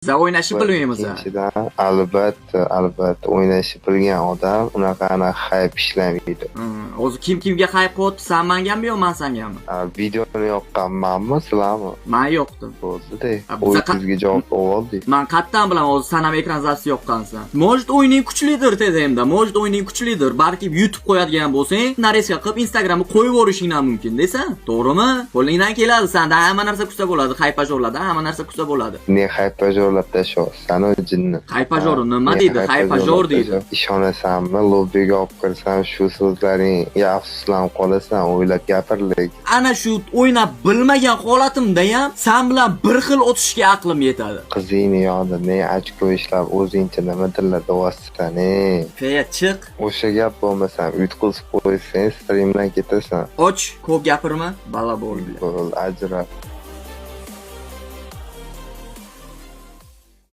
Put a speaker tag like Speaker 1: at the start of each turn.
Speaker 1: Biz o'ynashni bilmaymiz.
Speaker 2: Ikkinchidan, albatta o'ynashni bilgan odam unaqani hype ishlamaydi.
Speaker 1: O'zi kimga hype qilyapti? Sen mangami yo men sangami?
Speaker 2: Videoni yoqqan manmi, sizlarmi?
Speaker 1: Men yo'qdim.
Speaker 2: Bo'ldi-da. O'zingizga javob oldik.
Speaker 1: Men qattan bilaman, o'zi sen ham ekran zapisi yoqqansan. Может o'yning kuchlidir tezimda, может o'yning kuchlidir. Balki YouTube qo'yadigan bo'lsang, nareska qilib Instagramga qo'yib yuborishing ham mumkin, deysan. To'g'rimi? Qo'lingdan keladi, senda hamma narsa kuchsa bo'ladi, haypajorlarda hamma narsa kuchsa bo'ladi.
Speaker 2: Ne haypajorlab tashlaysan o jinni.
Speaker 1: Haypajor nima deydi? Haypajor deydi.
Speaker 2: Ishonasanmi? Lobbiga olib kirsam shu so'zlaring afsuslanib qolasan, o'ylab gapirlik.
Speaker 1: Ana shu o'ynab bilmagan holatimda ham sen bilan bir xil o'tishga aqlim yetadi.
Speaker 2: Qizingni yonida ne ochko ishlab o'zingcha nima tillarda vositasan,
Speaker 1: Feya chiq.
Speaker 2: O'sha gap bo'lmasa, yutqizib qo'ysang, streamdan ketasan.
Speaker 1: Och, ko'p gapirma, bala bo'ldi.
Speaker 2: Ajrab.